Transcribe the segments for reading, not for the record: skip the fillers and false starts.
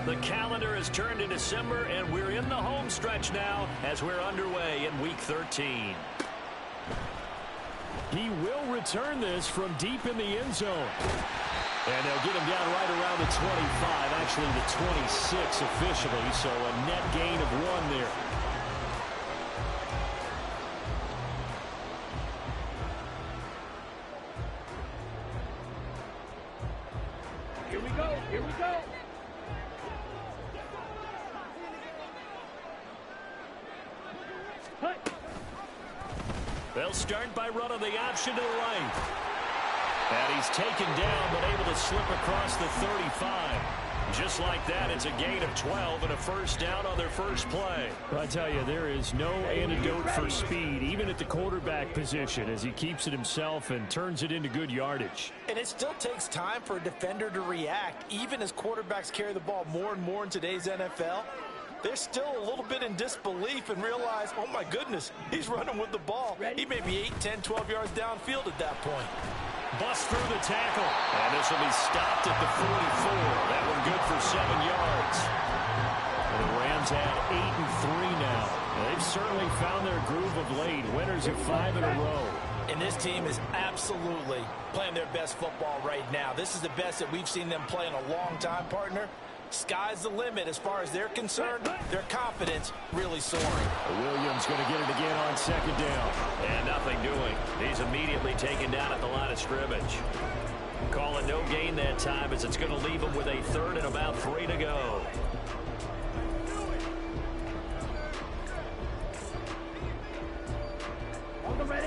The calendar has turned to December, and we're in the home stretch now as we're underway in Week 13. He will return this from deep in the end zone. And they'll get him down right around the 25, actually the 26 officially, so a net gain of 1 there. Here we go, here we go. They'll start by running the option to the right. And he's taken down, but able to slip across the 35. Just like that, it's a gain of 12 and a first down on their first play. I tell you, there is no antidote for speed, even at the quarterback position, as he keeps it himself and turns it into good yardage. And it still takes time for a defender to react, even as quarterbacks carry the ball more and more in today's NFL. They're still a little bit in disbelief and realize, oh my goodness, he's running with the ball. He may be 8, 10, 12 yards downfield at that point. Bust through the tackle. And this will be stopped at the 44. That one good for 7 yards. And the Rams add 8-3 now. They've certainly found their groove of late. Winners of 5 in a row. And this team is absolutely playing their best football right now. This is the best that we've seen them play in a long time, partner. Sky's the limit as far as they're concerned. Their confidence really soaring. Williams going to get it again on second down. And nothing doing. He's immediately taken down at the line of scrimmage. Call it no gain that time as it's going to leave him with a third and about 3 to go.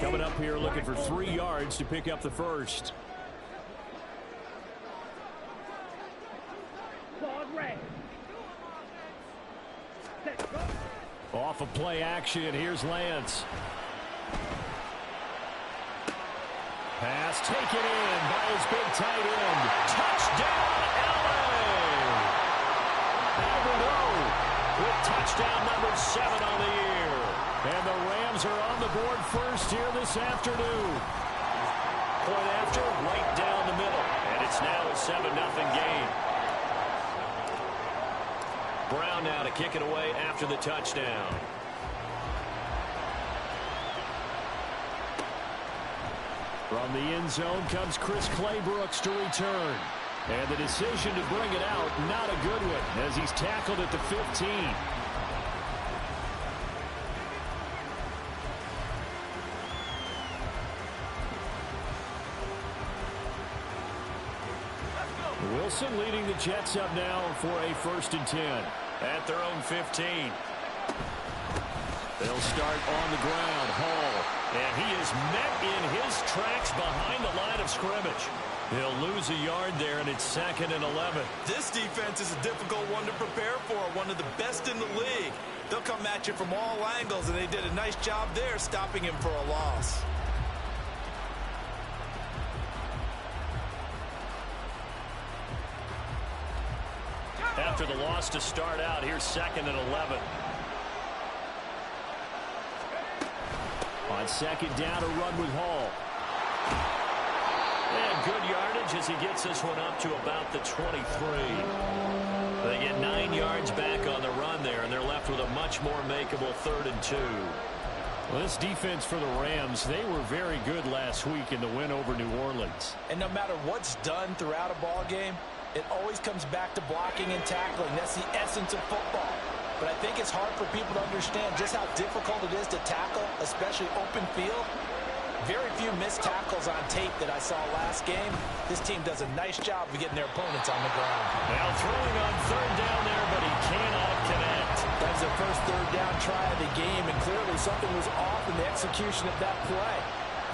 Coming up here looking for 3 yards to pick up the first. Off of play action, here's Lance. Pass taken in by his big tight end. Touchdown, LA! Alvarado with touchdown number 7 on the year. And the Rams are on the board first here this afternoon. Point after, right down the middle. And it's now a 7-0 game. Brown now to kick it away after the touchdown. From the end zone comes Chris Claybrooks to return. And the decision to bring it out, not a good one, as he's tackled at the 15. Wilson leading the Jets up now for a 1st and 10. At their own 15. They'll start on the ground. Hall. And he is met in his tracks behind the line of scrimmage. He'll lose a yard there, and it's 2nd and 11. This defense is a difficult one to prepare for, one of the best in the league. They'll come at you from all angles, and they did a nice job there stopping him for a loss. After the loss to start out, here's 2nd and 11. On second down, a run with Hall. And good yardage as he gets this one up to about the 23. They get 9 yards back on the run there, and they're left with a much more makeable 3rd and 2. Well, this defense for the Rams, they were very good last week in the win over New Orleans. And no matter what's done throughout a ball game, it always comes back to blocking and tackling. That's the essence of football. But I think it's hard for people to understand just how difficult it is to tackle, especially open field. Very few missed tackles on tape that I saw last game. This team does a nice job of getting their opponents on the ground. Now throwing on 3rd down there, but he cannot connect. That was their first 3rd down try of the game, and clearly something was off in the execution of that play.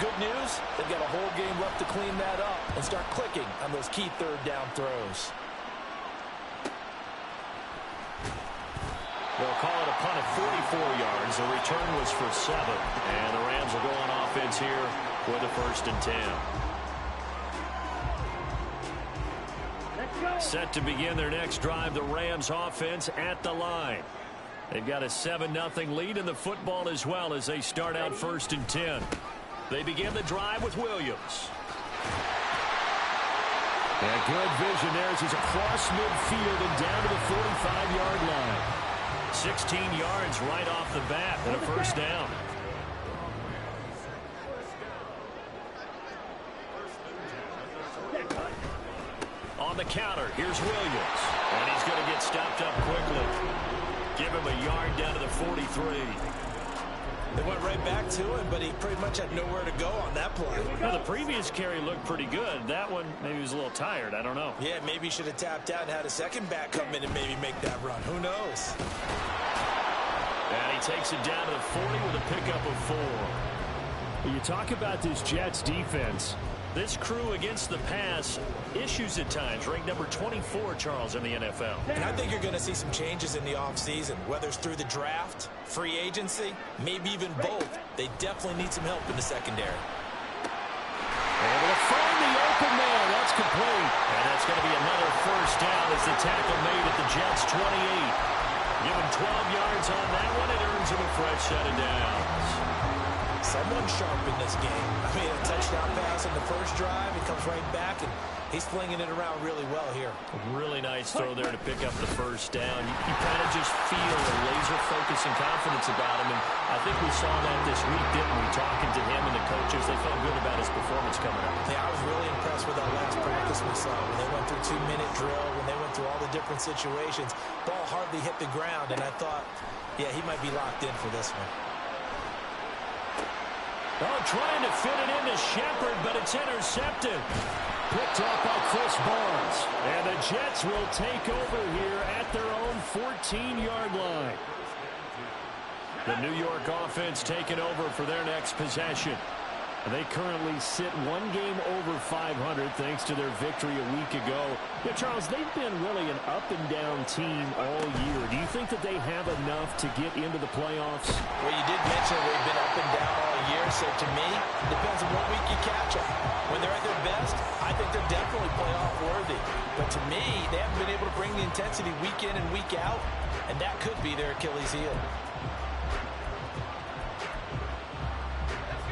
Good news, they've got a whole game left to clean that up and start clicking on those key 3rd down throws. They'll call it a punt of 44 yards. The return was for 7. And the Rams will go on offense here with a 1st and 10. Set to begin their next drive, the Rams offense at the line. They've got a 7-0 lead in the football as well as they start out 1st and 10. They begin the drive with Williams. And good vision there as he's across midfield and down to the 45-yard line. 16 yards right off the bat and a first down. On the counter, here's Williams. And he's going to get stopped up quickly. Give him a yard down to the 43. They went right back to him, but he pretty much had nowhere to go on that play. Well, the previous carry looked pretty good. That one, maybe he was a little tired. I don't know. Yeah, maybe he should have tapped out and had a second back come in and maybe make that run. Who knows? And he takes it down to the 40 with a pickup of 4. You talk about this Jets defense. This crew against the pass, issues at times. Ranked number 24, Charles, in the NFL. And I think you're going to see some changes in the offseason, whether it's through the draft, free agency, maybe even both. They definitely need some help in the secondary. Able to find the open man. That's complete. And that's going to be another first down as the tackle made at the Jets' 28. Give him 12 yards on that one. It earns him a fresh set of downs. Someone sharp in this game. I mean, a touchdown pass on the first drive. He comes right back, and he's flinging it around really well here. A really nice throw there to pick up the first down. You kind of just feel a laser focus and confidence about him, and I think we saw that this week, didn't we? Talking to him and the coaches, they felt good about his performance coming up. Yeah, I was really impressed with that last practice we saw when they went through 2-minute drill, when they went through all the different situations. Ball hardly hit the ground, and I thought, yeah, he might be locked in for this one. Oh, trying to fit it into Shepard, but it's intercepted. Picked up by Chris Barnes. And the Jets will take over here at their own 14-yard line. The New York offense taking over for their next possession. They currently sit one game over 500 thanks to their victory a week ago. Yeah, Charles, they've been really an up-and-down team all year. Do you think that they have enough to get into the playoffs? Well, you did mention they've been up and down all year, so to me, it depends on what week you catch them. When they're at their best, I think they're definitely playoff worthy. But to me, they haven't been able to bring the intensity week in and week out, and that could be their Achilles heel.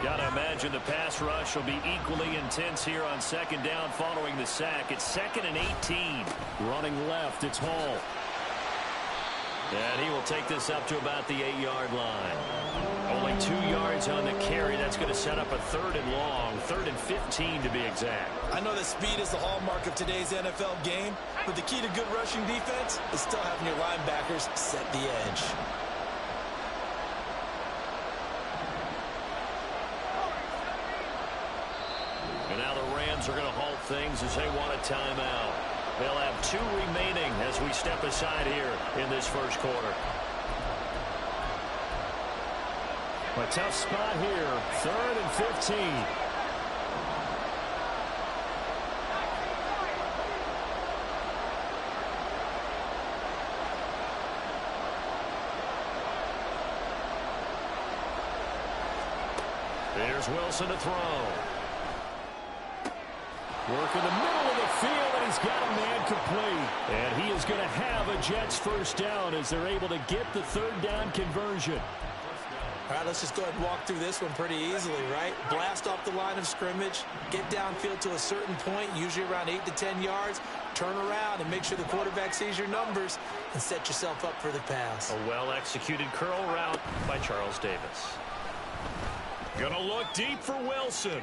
Got to imagine the pass rush will be equally intense here on second down following the sack. It's 2nd and 18. Running left, it's Hall. And he will take this up to about the 8-yard line. Only 2 yards on the carry. That's going to set up a 3rd and long, 3rd and 15 to be exact. I know that speed is the hallmark of today's NFL game, but the key to good rushing defense is still having your linebackers set the edge. And now the Rams are going to halt things as they want a timeout. They'll have 2 remaining as we step aside here in this first quarter. A tough spot here, 3rd and 15. There's Wilson to throw. Work in the middle of the field, and he's got a man complete. And he is going to have a Jets first down as they're able to get the 3rd down conversion. All right, let's just go ahead and walk through this one pretty easily, right? Blast off the line of scrimmage, get downfield to a certain point, usually around 8 to 10 yards, turn around and make sure the quarterback sees your numbers and set yourself up for the pass. A well-executed curl route by Charles Davis. Gonna look deep for Wilson.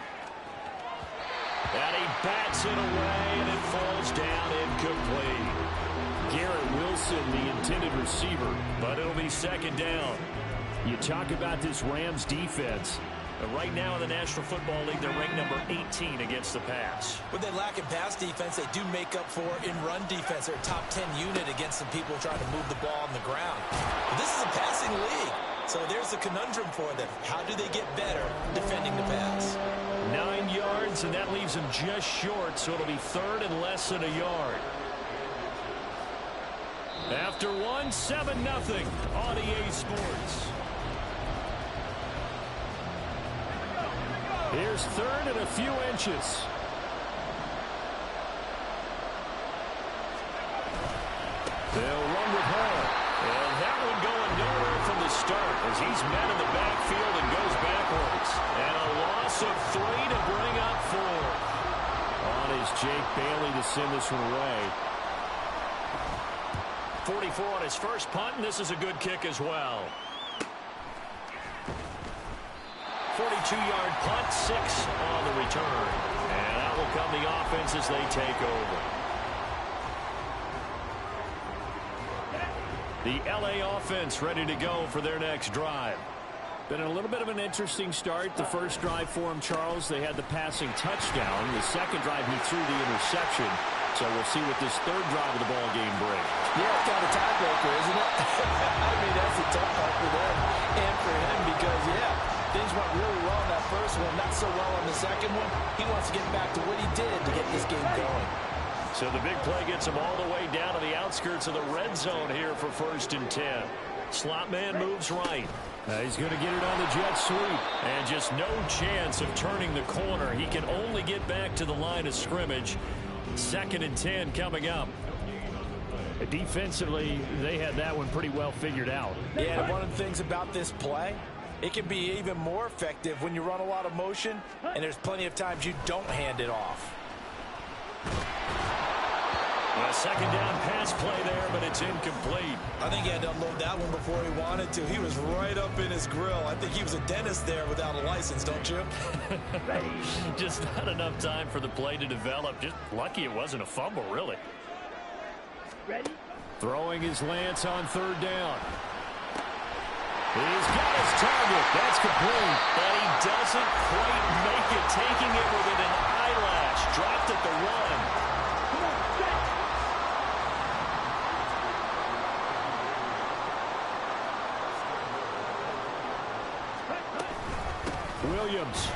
And he bats it away, and it falls down incomplete. Garrett Wilson, the intended receiver. But it'll be 2nd down. You talk about this Rams defense. Right now in the National Football League, they're ranked number 18 against the pass. When they lack in pass defense, they do make up for in run defense. They're a top 10 unit against some people trying to move the ball on the ground. But this is a passing league, so there's a conundrum for them. How do they get better defending the pass? 9 yards, and that leaves them just short, so it'll be 3rd and less than a yard. After 1, 7-0 on EA Sports. Here's 3rd and a few inches. They'll run with Hall. And that one going nowhere from the start as he's met in the backfield and goes backwards. And a loss of 3 to bring up 4. On is Jake Bailey to send this one away. 44 on his first punt, and this is a good kick as well. 42-yard punt, 6 on the return. And that will come the offense as they take over. The L.A. offense ready to go for their next drive. Been a little bit of an interesting start. The first drive for him, Charles, they had the passing touchdown. The second drive, he threw the interception. So we'll see what this third drive of the ball game brings. Yeah, it's kind of a tiebreaker, isn't it? I mean, that's a tough part for them and for him because, yeah, things went really well in that first one, not so well on the second one. He wants to get back to what he did to get this game going. So the big play gets him all the way down to the outskirts of the red zone here for 1st and 10. Slot man moves right. He's going to get it on the jet sweep. And just no chance of turning the corner. He can only get back to the line of scrimmage. 2nd and 10 coming up. Defensively, they had that one pretty well figured out. Yeah, one of the things about this play, it can be even more effective when you run a lot of motion, and there's plenty of times you don't hand it off. A 2nd down pass play there, but it's incomplete. I think he had to unload that one before he wanted to. He was right up in his grill. I think he was a dentist there without a license, don't you? Just not enough time for the play to develop. Just lucky it wasn't a fumble, really. Ready? Throwing his Lance on 3rd down. He's got his target. That's complete. But he doesn't quite make it, taking it within an eyelash. Dropped at the 1. Williams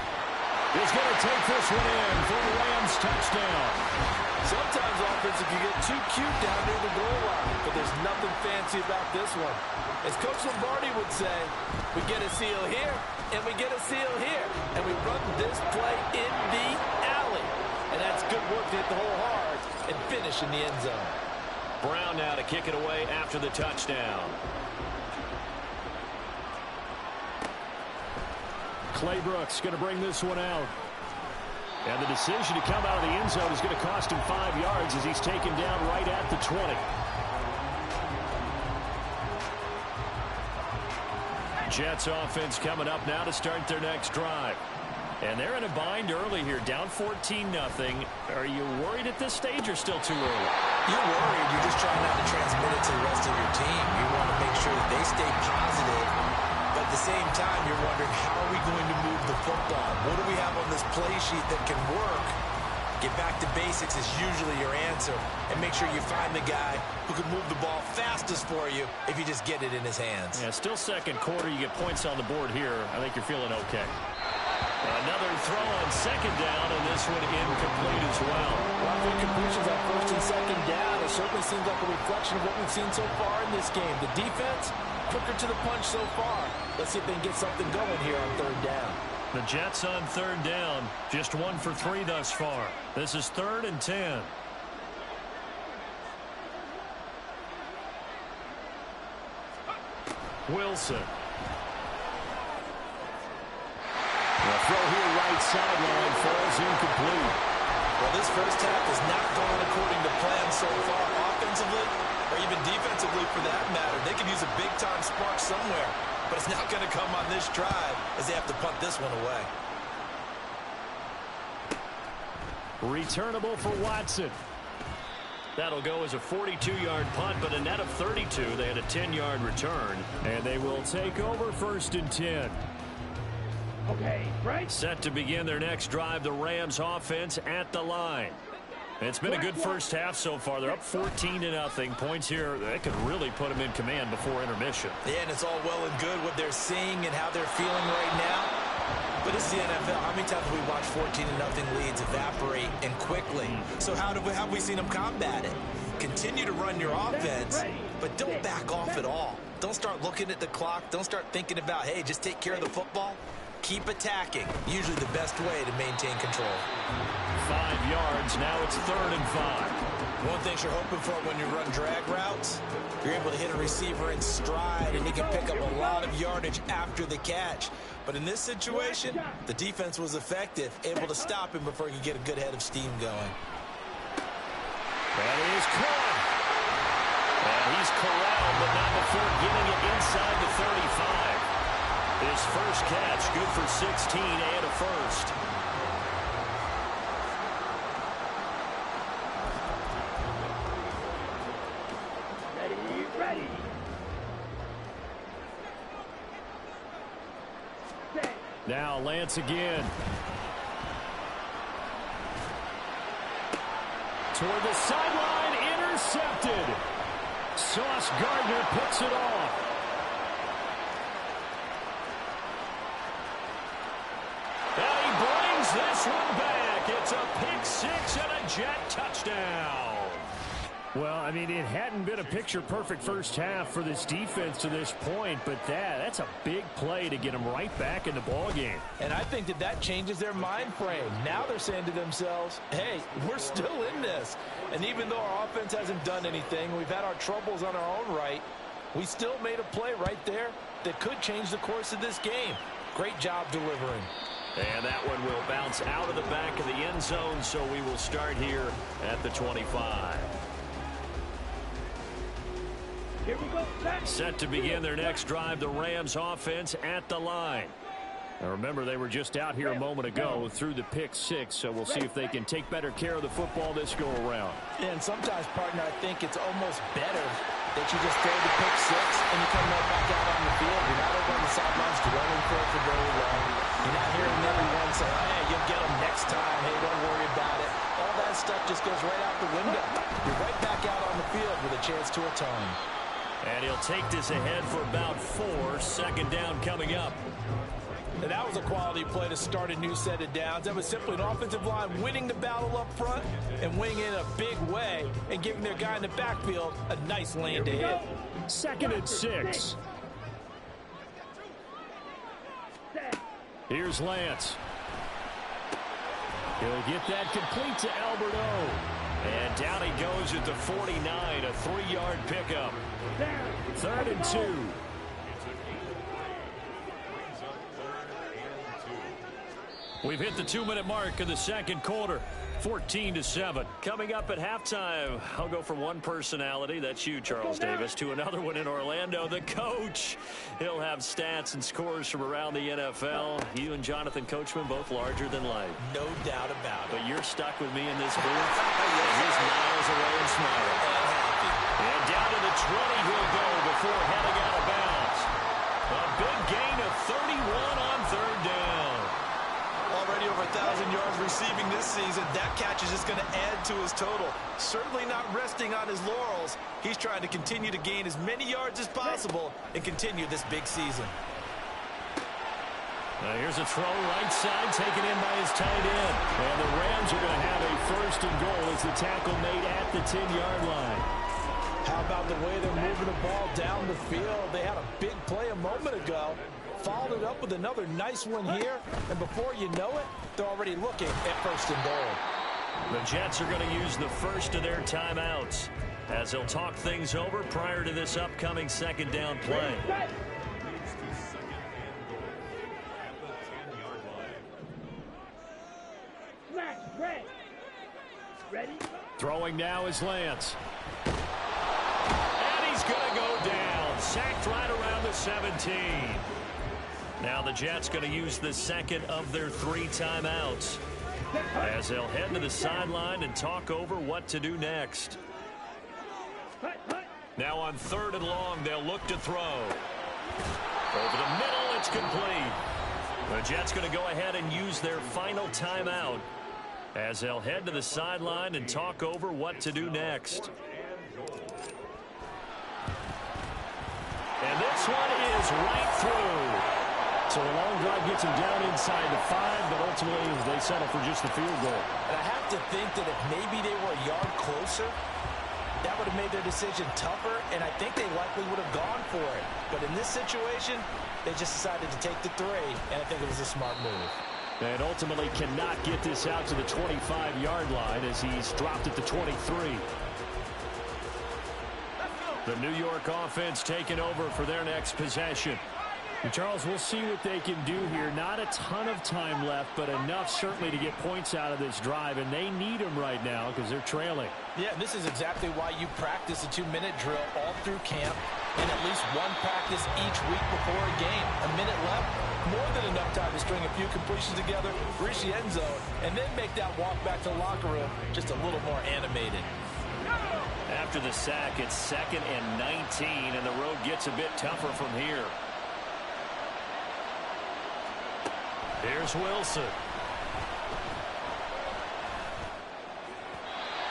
is going to take this one in for the Rams touchdown. Sometimes offense, if you get too cute down near the goal line, but there's nothing fancy about this one. As Coach Lombardi would say, we get a seal here, and we get a seal here, and we run this play in the alley. And that's good work to hit the hole hard and finish in the end zone. Brown now to kick it away after the touchdown. Clay Brooks going to bring this one out. And the decision to come out of the end zone is going to cost him 5 yards as he's taken down right at the 20. Jets offense coming up now to start their next drive. And they're in a bind early here, down 14-0. Are you worried at this stage or still too early? You're worried. You're just trying not to transmit it to the rest of your team. You want to make sure that they stay positive. But at the same time, you're wondering, how are we going to move the football? What do we have on this play sheet that can work? Get back to basics is usually your answer. And make sure you find the guy who can move the ball fastest for you if you just get it in his hands. Yeah, still second quarter. You get points on the board here. I think you're feeling okay. Another throw on 2nd down, and this one incomplete as well. A lot of incompletions on 1st and 2nd down. It certainly seems like a reflection of what we've seen so far in this game. The defense, quicker to the punch so far. Let's see if they can get something going here on 3rd down. The Jets on 3rd down, just 1 for 3 thus far. This is 3rd and 10. Wilson. The throw here right sideline falls incomplete. Well, this first half is not going according to plan so far offensively or even defensively for that matter. They could use a big-time spark somewhere, but it's not going to come on this drive as they have to punt this one away. Returnable for Watson. That'll go as a 42-yard punt, but a net of 32. They had a 10-yard return. And they will take over 1st and 10. Okay, right. Set to begin their next drive, the Rams offense at the line. It's been a good first half so far. They're up 14-0. Points here that could really put them in command before intermission. Yeah, and it's all well and good what they're seeing and how they're feeling right now. But this is the NFL. How many times have we watched 14-0 leads evaporate and quickly? So how have we seen them combat it? Continue to run your offense, but don't back off at all. Don't start looking at the clock. Don't start thinking about, hey, just take care of the football. Keep attacking. Usually the best way to maintain control. 5 yards. Now it's 3rd and 5. One thing you're hoping for when you run drag routes, you're able to hit a receiver in stride, and he can pick up a lot of yardage after the catch. But in this situation, the defense was effective, able to stop him before he could get a good head of steam going. That is caught. And he's corralled, but not before getting it inside the 35. His first catch, good for 16 and a first. Ready. Now Lance again. Toward the sideline, intercepted. Sauce Gardner picks it off. And he brings this one back. It's a pick six and a Jet touchdown. Well, I mean, it hadn't been a picture-perfect first half for this defense to this point, but that's a big play to get them right back in the ballgame. And I think that changes their mind frame. Now they're saying to themselves, hey, we're still in this. And even though our offense hasn't done anything, we've had our troubles on our own right, we still made a play right there that could change the course of this game. Great job delivering. And that one will bounce out of the back of the end zone, so we will start here at the 25. Here we go. Set to begin their next drive, the Rams offense at the line. Now remember, they were just out here a moment ago through the pick six, so we'll see if they can take better care of the football this go around. And sometimes, partner, I think it's almost better that you just throw the pick six and you come right back out on the field. You're not over on the sidelines dwelling for it for very long. You're not hearing everyone say, hey, you'll get them next time. Hey, don't worry about it. All that stuff just goes right out the window. You're right back out on the field with a chance to atone. And he'll take this ahead for about 4. Second down coming up. And that was a quality play to start a new set of downs. That was simply an offensive line winning the battle up front and winning it in a big way and giving their guy in the backfield a nice lane to hit. Second and 6. Here's Lance. He'll get that complete to Alberto. And down he goes at the 49, a 3-yard pickup. Third and 2. We've hit the 2-minute mark of the second quarter. 14-7. Coming up at halftime, I'll go from one personality, that's you, Charles Davis, to another one in Orlando, the coach. He'll have stats and scores from around the NFL. You and Jonathan Coachman, both larger than life. No doubt about it. But you're stuck with me in this booth. He's miles away and smiling. And down to the 20 he'll go before heading out of bounds. A big gain of 31 on third down. Already over 1,000 yards receiving this season. That catch is just going to add to his total. Certainly not resting on his laurels. He's trying to continue to gain as many yards as possible and continue this big season. Here's a throw right side taken in by his tight end. And the Rams are going to have a first and goal as the tackle made at the 10-yard line. How about the way they're moving the ball down the field? They had a big play a moment ago. Followed it up with another nice one here. And before you know it, they're already looking at first and goal. The Jets are going to use the first of their timeouts as they'll talk things over prior to this upcoming second down play. Ready? Throwing now is Lance. And he's going to go down. Sacked right around the 17. Now the Jets going to use the second of their 3 timeouts as they'll head to the sideline and talk over what to do next. Now on 3rd and long, they'll look to throw. Over the middle, it's complete. The Jets going to go ahead and use their final timeout as they'll head to the sideline and talk over what to do next. And this one is right through. So a long drive gets him down inside the 5, but ultimately they settle for just the field goal. And I have to think that if maybe they were a yard closer, that would have made their decision tougher, and I think they likely would have gone for it. But in this situation, they just decided to take the 3, and I think it was a smart move. And ultimately cannot get this out to the 25-yard line as he's dropped at the 23. The New York offense taking over for their next possession. And Charles, we'll see what they can do here. Not a ton of time left, but enough certainly to get points out of this drive, and they need them right now because they're trailing. Yeah, this is exactly why you practice a 2-minute drill all through camp and at least one practice each week before a game. A minute left, more than enough time to string a few completions together, reach the end zone, and then make that walk back to the locker room just a little more animated. After the sack, it's 2nd and 19, and the road gets a bit tougher from here. Here's Wilson.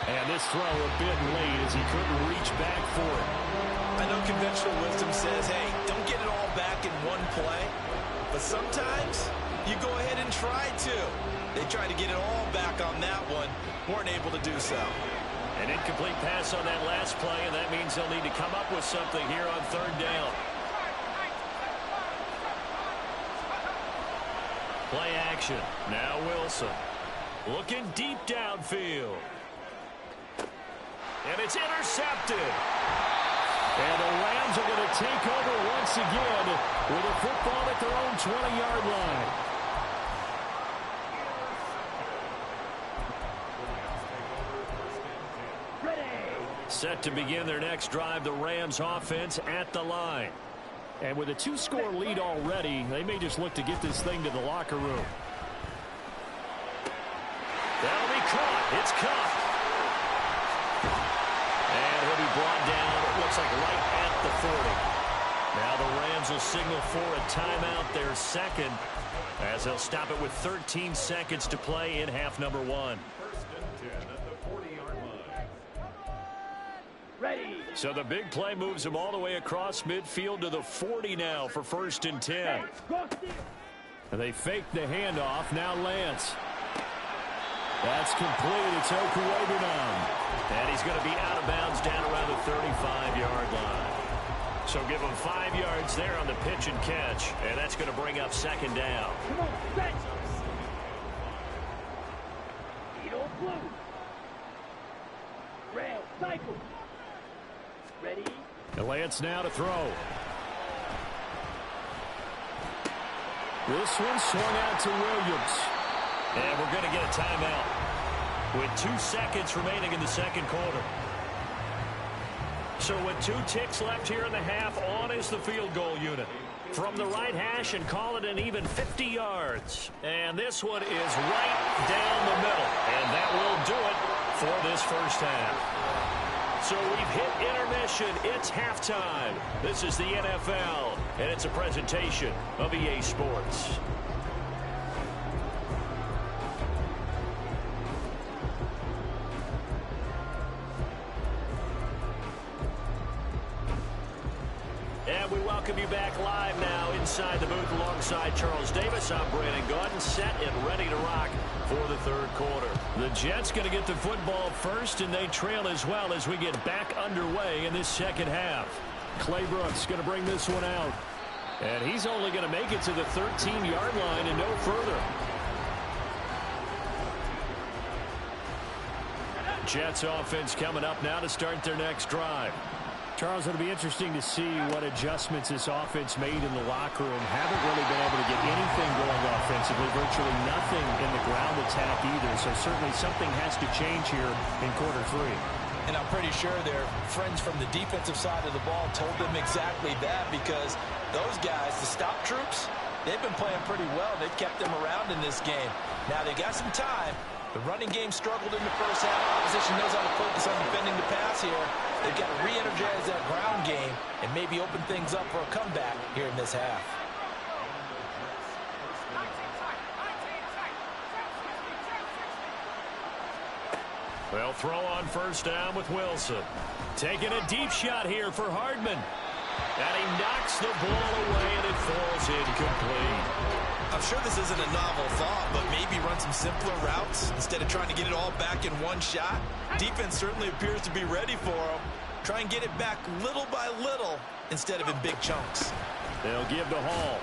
And this throw a bit late as he couldn't reach back for it. I know conventional wisdom says, hey, don't get it all back in one play. But sometimes you go ahead and try to. They tried to get it all back on that one. Weren't able to do so. An incomplete pass on that last play, and that means they'll need to come up with something here on 3rd down. Play action. Now Wilson. Looking deep downfield. And it's intercepted. And the Rams are going to take over once again with a football at their own 20-yard line. Set to begin their next drive, the Rams offense at the line. And with a 2-score lead already, they may just look to get this thing to the locker room. That'll be caught. It's caught. And he'll be brought down, it looks like right at the 40. Now the Rams will signal for a timeout, their second, as they'll stop it with 13 seconds to play in half number 1. Ready. So the big play moves them all the way across midfield to the 40 now for 1st and 10. And they fake the handoff. Now Lance. That's complete. It's Okuwebunam. And he's going to be out of bounds down around the 35-yard line. So give him 5 yards there on the pitch and catch. And that's going to bring up 2nd down. Come on, set. Speedo blue. Rail, cycle. Ready. Lance now to throw. This one swung out to Williams. And we're going to get a timeout with 2 seconds remaining in the 2nd quarter. So with 2 ticks left here in the half, on is the field goal unit. From the right hash and call it an even 50 yards. And this one is right down the middle. And that will do it for this first half. So we've hit intermission. It's halftime. This is the NFL, and it's a presentation of EA Sports. And we welcome you back live now inside the booth alongside Charles Davis. I'm Brandon Gaudin, set and ready to rock for the 3rd quarter. The Jets going to get the football first, and they trail as well as we get back underway in this 2nd half. Clay Brooks going to bring this one out. And he's only going to make it to the 13-yard line and no further. Jets offense coming up now to start their next drive. Charles, it'll be interesting to see what adjustments this offense made in the locker room. Haven't really been able to get anything going offensively, virtually nothing in the ground attack either. So certainly something has to change here in quarter 3. And I'm pretty sure their friends from the defensive side of the ball told them exactly that, because those guys, the stop troops, they've been playing pretty well. They've kept them around in this game. Now they got some time. The running game struggled in the first half. Opposition knows how to focus on defending the pass here. They've got to re-energize that ground game and maybe open things up for a comeback here in this half. They'll throw on 1st down with Wilson. Taking a deep shot here for Hardman. And he knocks the ball away, and it falls incomplete. I'm sure this isn't a novel thought, but maybe run some simpler routes instead of trying to get it all back in one shot. Defense certainly appears to be ready for him. Try and get it back little by little instead of in big chunks. They'll give to Hall.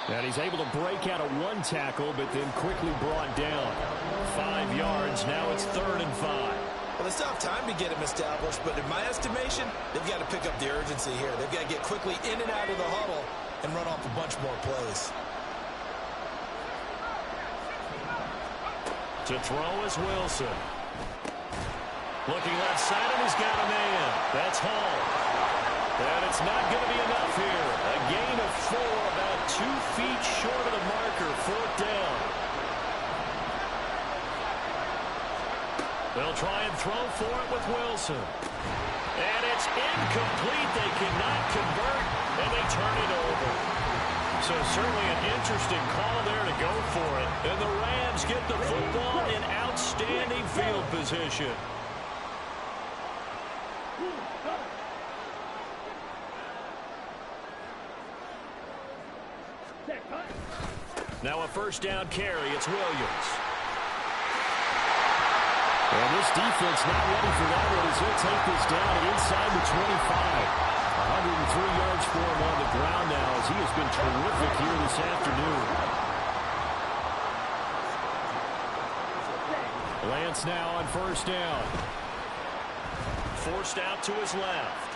And he's able to break out of 1 tackle, but then quickly brought down. 5 yards. Now it's 3rd and 5. Well, they still have time to get him established, but in my estimation, they've got to pick up the urgency here. They've got to get quickly in and out of the huddle and run off a bunch more plays. To throw is Wilson. Looking left side, and he's got a man. That's Hall. And it's not going to be enough here. A gain of 4, about 2 feet short of the marker. 4th down. They'll try and throw for it with Wilson. And it's incomplete. They cannot convert, and they turn it over. So certainly an interesting call there to go for it. And the Rams get the football in outstanding field position. Now a first down carry. It's Williams. And this defense not ready for that one as he'll take this down inside the 25. 103 yards for him on the ground now as he has been terrific here this afternoon. Lance now on first down. Forced out to his left.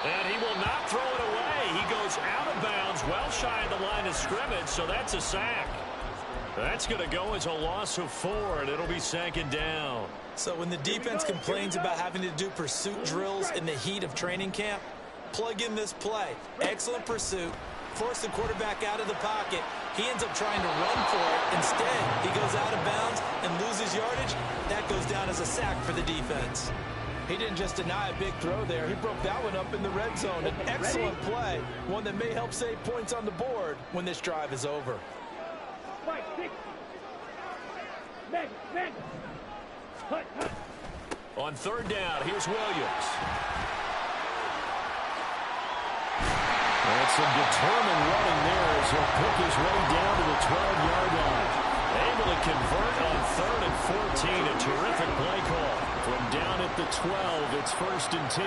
And he will not throw it away. He goes out of bounds, well shy of the line of scrimmage, so that's a sack. That's going to go as a loss of 4, and it'll be 2nd down. So when the defense complains about having to do pursuit drills in the heat of training camp, plug in this play. Excellent pursuit. Force the quarterback out of the pocket. He ends up trying to run for it. Instead, he goes out of bounds and loses yardage. That goes down as a sack for the defense. He didn't just deny a big throw there. He broke that one up in the red zone. An excellent play. One that may help save points on the board when this drive is over. On 3rd down, here's Williams. And some determined running there as he'll pick his way down to the 12-yard line. Able to convert on 3rd and 14. A terrific play call. From down at the 12, it's 1st and 10.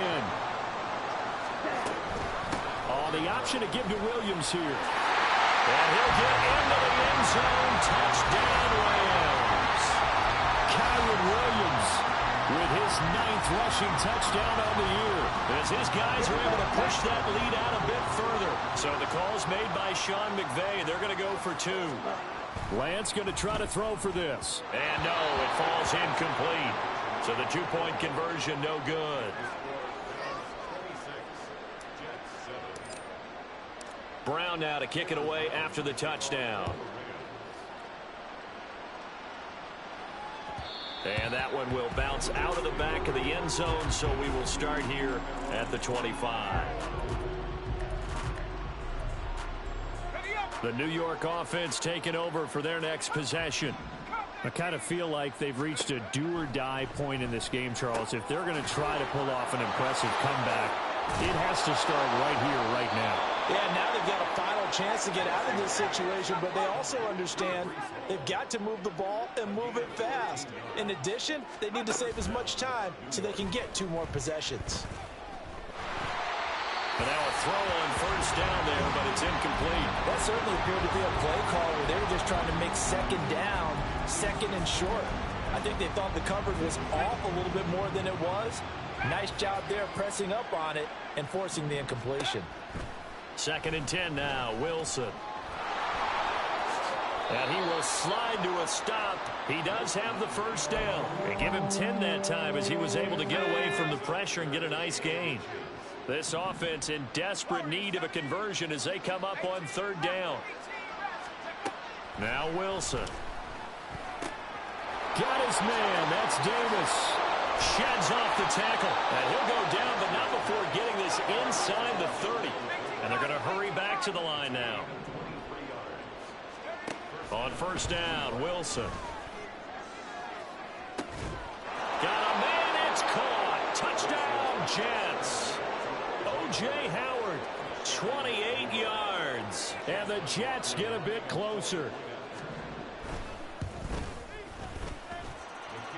Oh, the option to give to Williams here. And he'll get into the end zone. Touchdown, Rams. Kyron Williams with his 9th rushing touchdown on the year. As his guys are able to push that lead out a bit further. So the call's made by Sean McVay. They're going to go for 2. Lance going to try to throw for this. And no, it falls incomplete. So the 2-point conversion, no good. Brown now to kick it away after the touchdown. And that one will bounce out of the back of the end zone, so we will start here at the 25. The New York offense taking over for their next possession. I kind of feel like they've reached a do-or-die point in this game, Charles. If they're going to try to pull off an impressive comeback, it has to start right here, right now. Yeah, now they've got a final chance to get out of this situation, but they also understand they've got to move the ball and move it fast. In addition, they need to save as much time so they can get 2 more possessions. And now a throw on first down there, but it's incomplete. That certainly appeared to be a play call where they were just trying to make 2nd down, 2nd and short. I think they thought the coverage was off a little bit more than it was. Nice job there pressing up on it and forcing the incompletion. 2nd and 10 now, Wilson. And he will slide to a stop. He does have the first down. They give him 10 that time as he was able to get away from the pressure and get a nice gain. This offense in desperate need of a conversion as they come up on 3rd down. Now Wilson. Got his man. That's Davis. Sheds off the tackle. And he'll go down, but not before getting this inside the 30. And they're going to hurry back to the line now. On first down, Wilson. Got a man. It's caught. Touchdown, Jets. O.J. Howard, 28 yards. And the Jets get a bit closer.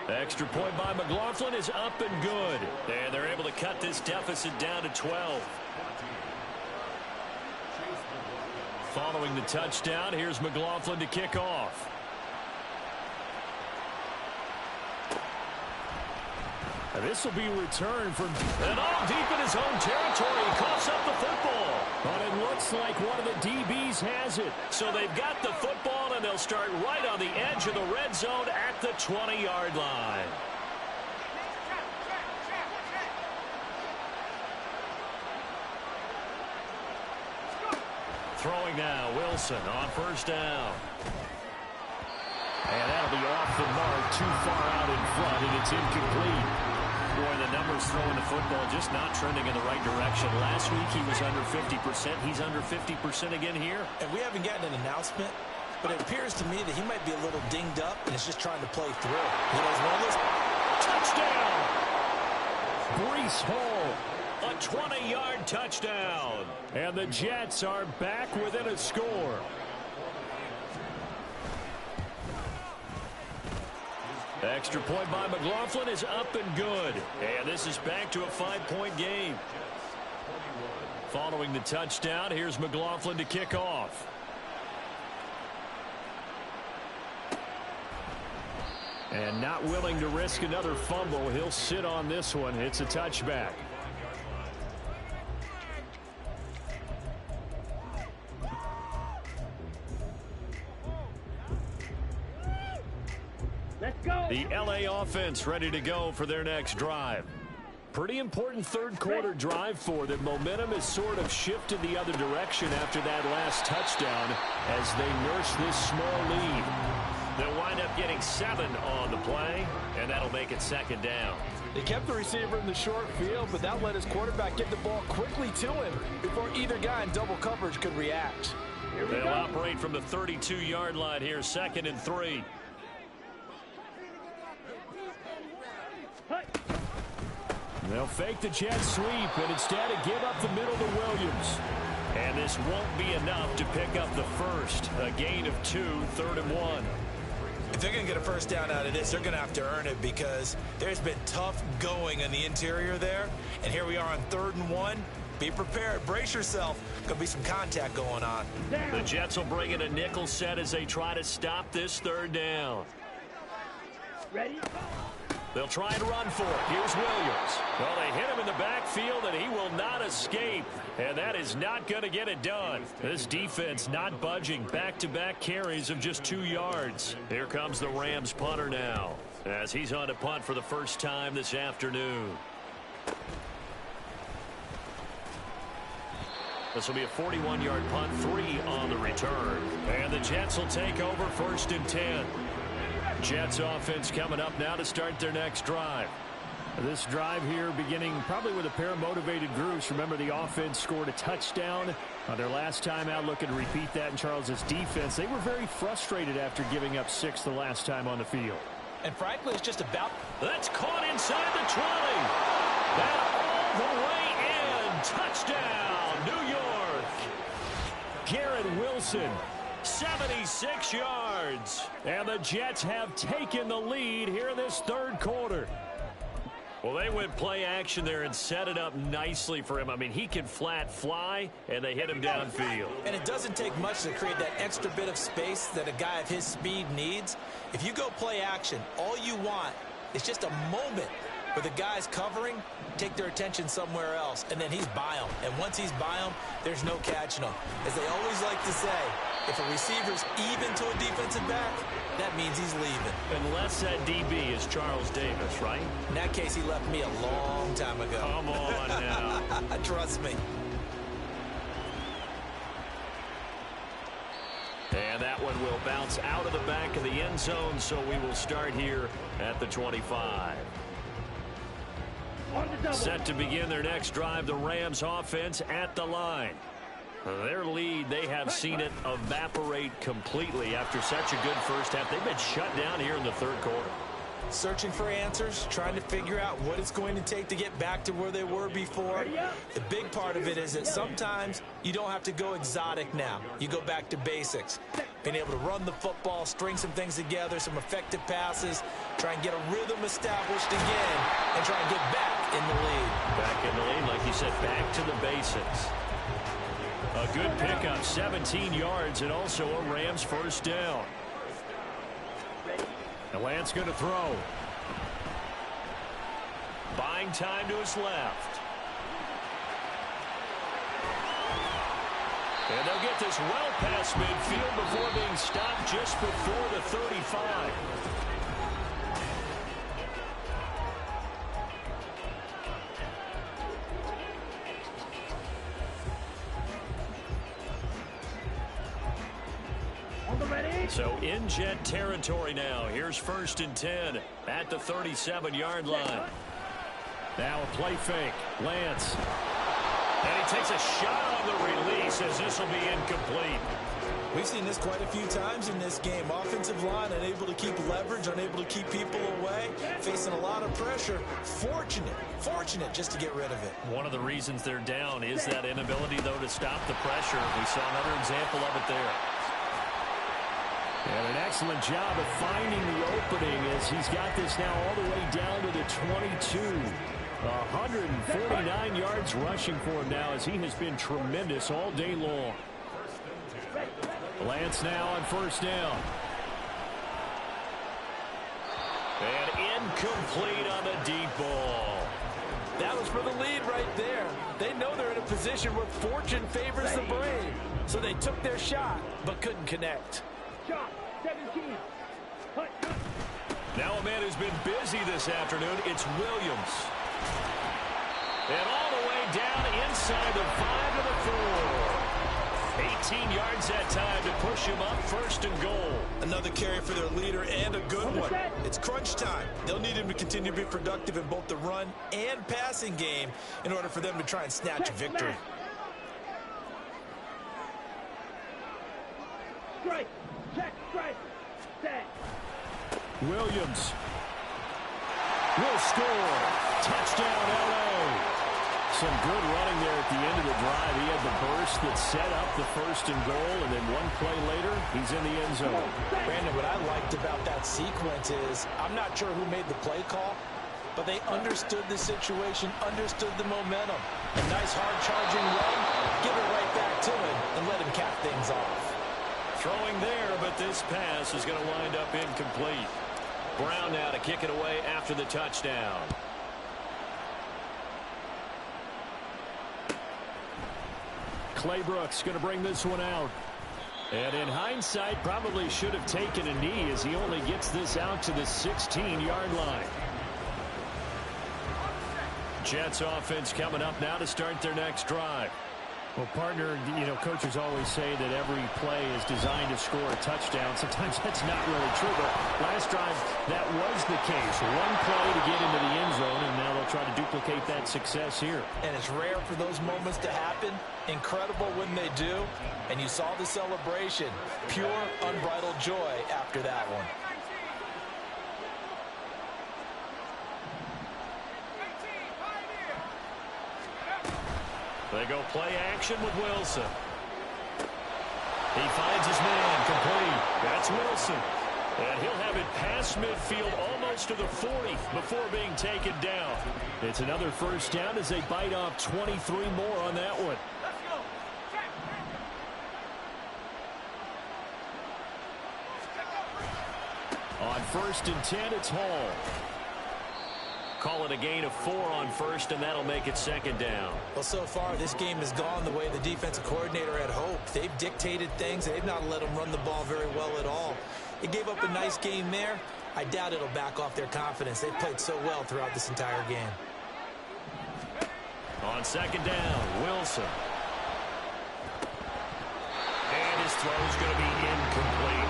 Extra point by McLaughlin is up and good. And they're able to cut this deficit down to 12. Following the touchdown, here's McLaughlin to kick off. And this will be returned from and all deep in his own territory. He coughs up the football. But it looks like one of the DBs has it. So they've got the football, and they'll start right on the edge of the red zone at the 20-yard line. Throwing now, Wilson on first down. And that'll be off the mark, too far out in front, and it's incomplete. Boy, the numbers throwing the football just not trending in the right direction. Last week he was under 50%. He's under 50% again here. And we haven't gotten an announcement, but it appears to me that he might be a little dinged up and is just trying to play through. You know, it's one of those... Touchdown! Breece Hall. A 20-yard touchdown. And the Jets are back within a score. Extra point by McLaughlin is up and good. And this is back to a 5-point game. Following the touchdown, here's McLaughlin to kick off. And not willing to risk another fumble. He'll sit on this one. It's a touchback. Let's go. The LA offense ready to go for their next drive. Pretty important third quarter drive for them. Momentum has sort of shifted the other direction after that last touchdown as they nurse this small lead. They'll wind up getting 7 on the play, and that'll make it second down. They kept the receiver in the short field, but that let his quarterback get the ball quickly to him before either guy in double coverage could react. They'll operate from the 32-yard line here, 2nd and 3. They'll fake the jet sweep and instead give up the middle to Williams. And this won't be enough to pick up the first. A gain of 2, 3rd and 1. If they're going to get a first down out of this, they're going to have to earn it because there's been tough going in the interior there. And here we are on 3rd and 1. Be prepared. Brace yourself. Going to be some contact going on. The Jets will bring in a nickel set as they try to stop this 3rd down. Ready? They'll try and run for it. Here's Williams. Well, they hit him in the backfield, and he will not escape. And that is not going to get it done. This defense not budging. Back-to-back carries of just 2 yards. Here comes the Rams punter now, as he's on to punt for the first time this afternoon. This will be a 41-yard punt, 3 on the return. And the Jets will take over 1st and 10. Jets offense coming up now to start their next drive. This drive here beginning probably with a pair of motivated groups. Remember, the offense scored a touchdown on their last time out. Looking to repeat that in Charles's defense. They were very frustrated after giving up 6 the last time on the field. And frankly, it's just about... That's caught inside the 20. That all the way in. Touchdown, New York. Garrett Wilson. 76 yards. And the Jets have taken the lead here in this 3rd quarter. Well, they went play action there and set it up nicely for him. I mean, he can flat fly, and they hit him downfield. And it doesn't take much to create that extra bit of space that a guy of his speed needs. If you go play action, all you want is just a moment where the guy's covering, take their attention somewhere else, and then he's by him. And once he's by him, there's no catching him. As they always like to say, if a receiver's even to a defensive back, that means he's leaving. Unless that DB is Charles Davis, right? In that case, he left me a long time ago. Come on now. Trust me. And that one will bounce out of the back of the end zone, so we will start here at the 25. Set to begin their next drive, the Rams offense at the line. Their lead, they have seen it evaporate completely after such a good first half. They've been shut down here in the 3rd quarter. Searching for answers, trying to figure out what it's going to take to get back to where they were before. The big part of it is that sometimes you don't have to go exotic now. You go back to basics. Being able to run the football, string some things together, some effective passes, try and get a rhythm established again, and try and get back in the lead. Back in the lead, like you said, back to the basics. A good pickup, 17 yards, and also a Rams first down. And Lance going to throw. Buying time to his left. And they'll get this well past midfield before being stopped just before the 35. So in Jet territory now. Here's 1st and 10 at the 37-yard line. Now a play fake. Lance. And he takes a shot on the release as this will be incomplete. We've seen this quite a few times in this game. Offensive line unable to keep leverage, unable to keep people away, facing a lot of pressure. Fortunate just to get rid of it. One of the reasons they're down is that inability, though, to stop the pressure. We saw another example of it there. And an excellent job of finding the opening as he's got this now all the way down to the 22. 149 yards rushing for him now as he has been tremendous all day long. Lance now on 1st down. And incomplete on the deep ball. That was for the lead right there. They know they're in a position where fortune favors the brave. So they took their shot, but couldn't connect. Shot, 17. Now a man who's been busy this afternoon, it's Williams. And all the way down inside the 5 to the 4. 18 yards that time to push him up 1st and goal. Another carry for their leader and a good one. It's crunch time. They'll need him to continue to be productive in both the run and passing game in order for them to try and snatch a victory. Strike. Check. Strike. Set. Williams will score. Touchdown, L.A. Some good running there at the end of the drive. He had the burst that set up the 1st and goal, and then one play later, he's in the end zone. Brandon, what I liked about that sequence is I'm not sure who made the play call, but they understood the situation, understood the momentum. A nice hard-charging run, give it right back to him, and let him cap things off. Throwing there, but this pass is going to wind up incomplete. Brown now to kick it away after the touchdown. Claybrooks going to bring this one out. And in hindsight, probably should have taken a knee as he only gets this out to the 16-yard line. Jets offense coming up now to start their next drive. Well, partner, coaches always say that every play is designed to score a touchdown. Sometimes that's not really true, but last drive, that was the case. One play to get into the end zone, and now they'll try to duplicate that success here. And it's rare for those moments to happen. Incredible when they do. And you saw the celebration. Pure, unbridled joy after that one. They go play action with Wilson. He finds his man complete. That's Wilson. And he'll have it past midfield almost to the 40 before being taken down. It's another 1st down as they bite off 23 more on that one. On 1st and 10, it's Hall. Call it a gain of 4 on 1st, and that'll make it 2nd down. Well, so far, this game has gone the way the defensive coordinator had hoped. They've dictated things. They've not let them run the ball very well at all. They gave up a nice game there. I doubt it'll back off their confidence. They've played so well throughout this entire game. On 2nd down, Wilson. And his throw's going to be incomplete.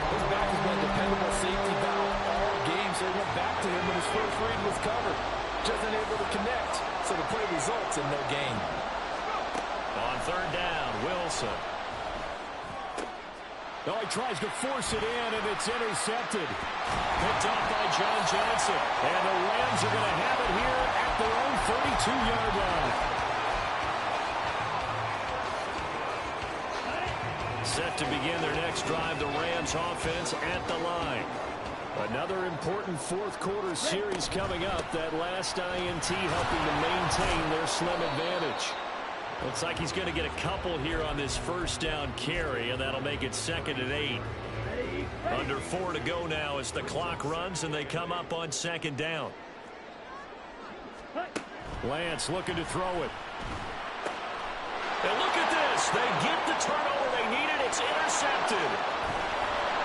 His back has been a dependable safety valve all game, so he went back to him when his first read was covered. Just unable to connect, so the play results in no gain. On 3rd down, Wilson. Oh, he tries to force it in, and it's intercepted. Picked off by John Johnson. And the Rams are going to have it here at their own 32-yard line. Set to begin their next drive, the Rams offense at the line. Another important 4th quarter series coming up. That last INT helping to maintain their slim advantage. Looks like he's going to get a couple here on this 1st down carry, and that'll make it 2nd and 8. Under 4 to go now as the clock runs and they come up on 2nd down. Lance looking to throw it. And look at this. They get the turnover they needed. It's intercepted.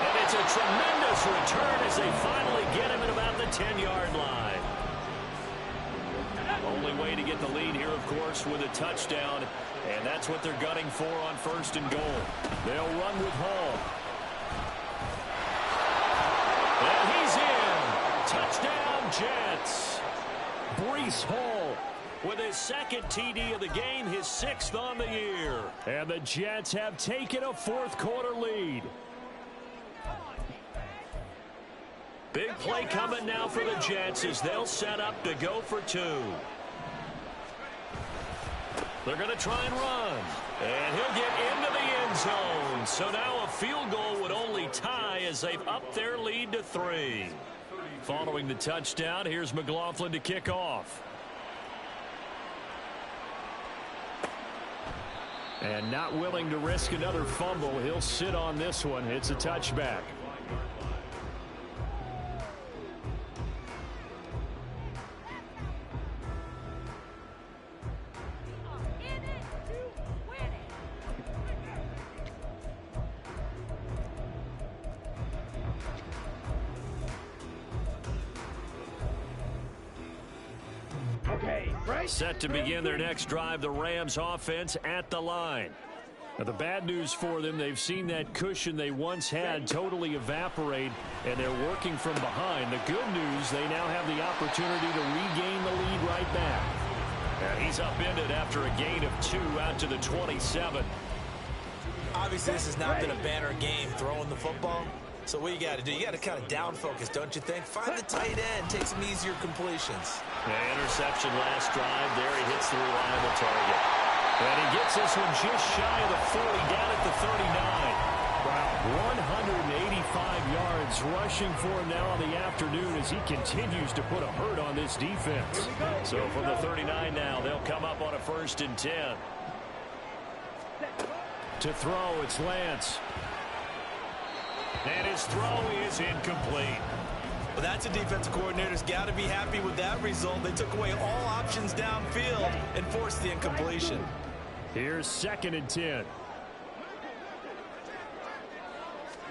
And it's a tremendous return as they finally get him at about the 10-yard line. Only way to get the lead here, of course, with a touchdown. And that's what they're gunning for on 1st and goal. They'll run with Hall. And he's in. Touchdown, Jets. Breece Hall with his 2nd TD of the game, his 6th on the year. And the Jets have taken a 4th quarter lead. Big play coming now for the Jets as they'll set up to go for 2. They're going to try and run. And he'll get into the end zone. So now a field goal would only tie as they've upped their lead to 3. Following the touchdown, here's McLaughlin to kick off. And not willing to risk another fumble, he'll sit on this one. It's a touchback. Set to begin their next drive, the Rams offense at the line. Now, the bad news for them, they've seen that cushion they once had totally evaporate, and they're working from behind. The good news, they now have the opportunity to regain the lead right back. And he's upended after a gain of 2 out to the 27. Obviously, this has not been a banner game throwing the football. So what you got to do, you got to kind of down focus, don't you think? Find the tight end, take some easier completions. Yeah, interception last drive. There he hits the reliable target. And he gets this one just shy of the 40, down at the 39. Wow, 185 yards rushing for him now on the afternoon as he continues to put a hurt on this defense. So from the 39 now, they'll come up on a 1st and 10. To throw, it's Lance. And his throw is incomplete. Well, that's a defensive coordinator's got to be happy with that result. They took away all options downfield and forced the incompletion. Here's 2nd and 10.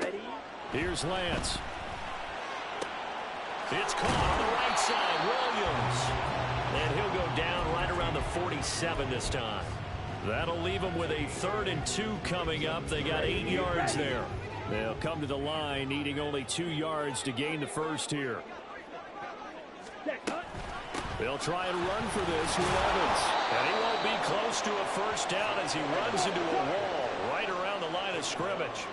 Ready? Here's Lance. It's caught on the right side, Williams. And he'll go down right around the 47 this time. That'll leave him with a 3rd and 2 coming up. They got 8 yards there. They'll come to the line, needing only 2 yards to gain the 1st here. They'll try and run for this with Evans. And he won't be close to a 1st down as he runs into a wall right around the line of scrimmage.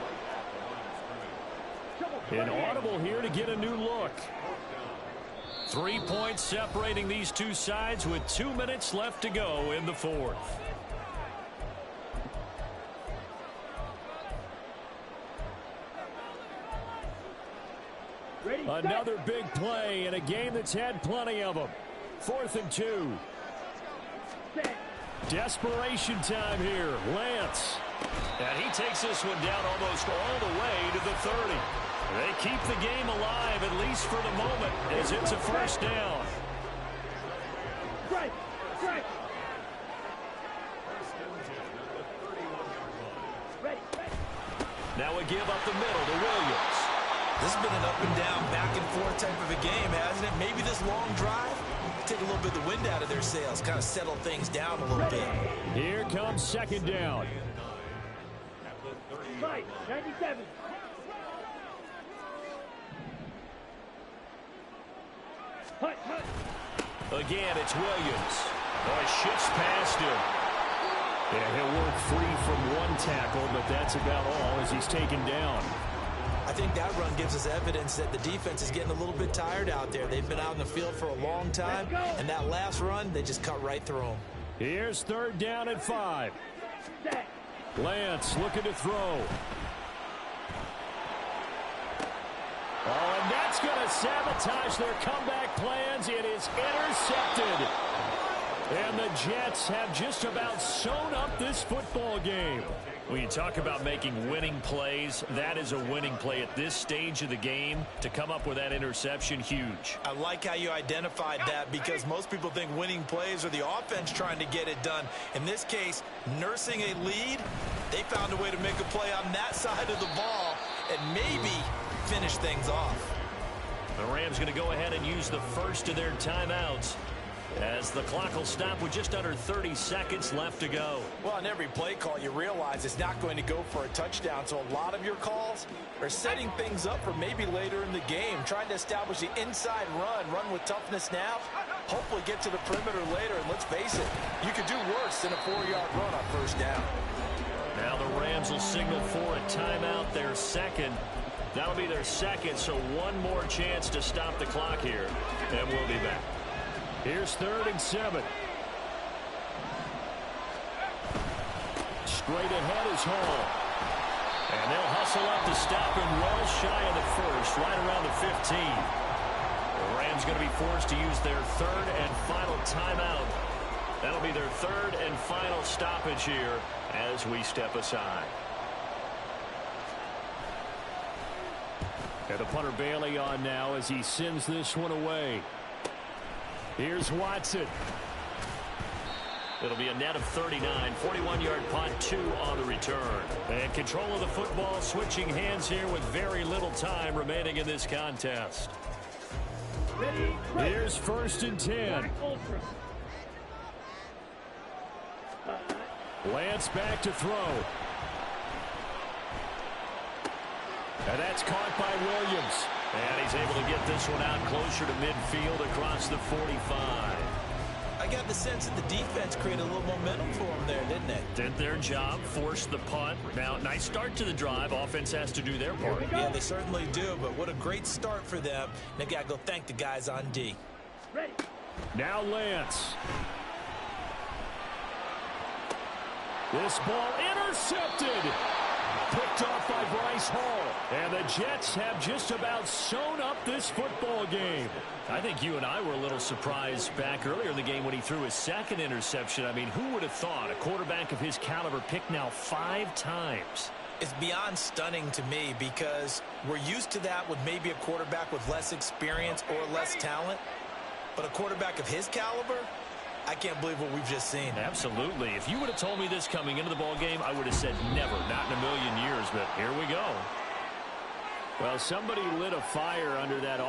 Inaudible here to get a new look. 3 points separating these two sides with 2 minutes left to go in the 4th. Another big play in a game that's had plenty of them. 4th and 2. Desperation time here. Lance. And he takes this one down almost all the way to the 30. They keep the game alive, at least for the moment, as it's a 1st down. Strike! Strike! Ready! Now we give up the middle to Williams. This has been an up and down, back and forth type of a game, hasn't it? Maybe this long drive, take a little bit of the wind out of their sails, kind of settle things down a little bit. Here comes 2nd down. Mike, 97. Hut, hut. Again, it's Williams. Oh, he shifts past him. Yeah, he'll work free from one tackle, but that's about all as he's taken down. I think that run gives us evidence that the defense is getting a little bit tired out there. They've been out in the field for a long time, and that last run, they just cut right through them. Here's 3rd down and 5. Lance looking to throw. Oh, and that's going to sabotage their comeback plans. It is intercepted. And the Jets have just about sewn up this football game. When you talk about making winning plays, that is a winning play at this stage of the game. To come up with that interception, huge. I like how you identified that, because most people think winning plays are the offense trying to get it done. In this case, nursing a lead, they found a way to make a play on that side of the ball and maybe finish things off. The Rams going to go ahead and use the first of their timeouts, as the clock will stop with just under 30 seconds left to go. Well, on every play call, you realize it's not going to go for a touchdown. So a lot of your calls are setting things up for maybe later in the game, trying to establish the inside run with toughness now, hopefully get to the perimeter later. And let's face it, you could do worse than a 4-yard run on first down. Now the Rams will signal for a timeout, their second. That'll be their second, so one more chance to stop the clock here, and we'll be back. Here's 3rd and 7. Straight ahead is Hall. And they'll hustle up to stop him well shy of the first, right around the 15. The Rams going to be forced to use their 3rd and final timeout. That'll be their 3rd and final stoppage here as we step aside. And the punter Bailey on now as he sends this one away. Here's Watson. It'll be a net of 39, 41-yard punt, 2 on the return. And control of the football switching hands here with very little time remaining in this contest. Ready. Here's 1st and 10. Lance back to throw. And that's caught by Williams. And he's able to get this one out closer to midfield across the 45. I got the sense that the defense created a little momentum for them there, didn't it? Did their job, forced the punt. Now, nice start to the drive. Offense has to do their part. Yeah, they certainly do, but what a great start for them. They've got to go thank the guys on D. Ready. Now Lance. This ball intercepted. Picked off by Bryce Hall. And the Jets have just about sewn up this football game. I think you and I were a little surprised back earlier in the game when he threw his 2nd interception. I mean, who would have thought a quarterback of his caliber picked now 5 times? It's beyond stunning to me, because we're used to that with maybe a quarterback with less experience or less talent. But a quarterback of his caliber, I can't believe what we've just seen. Absolutely. If you would have told me this coming into the ball game, I would have said never, not in a million years. But here we go. Well, somebody lit a fire under that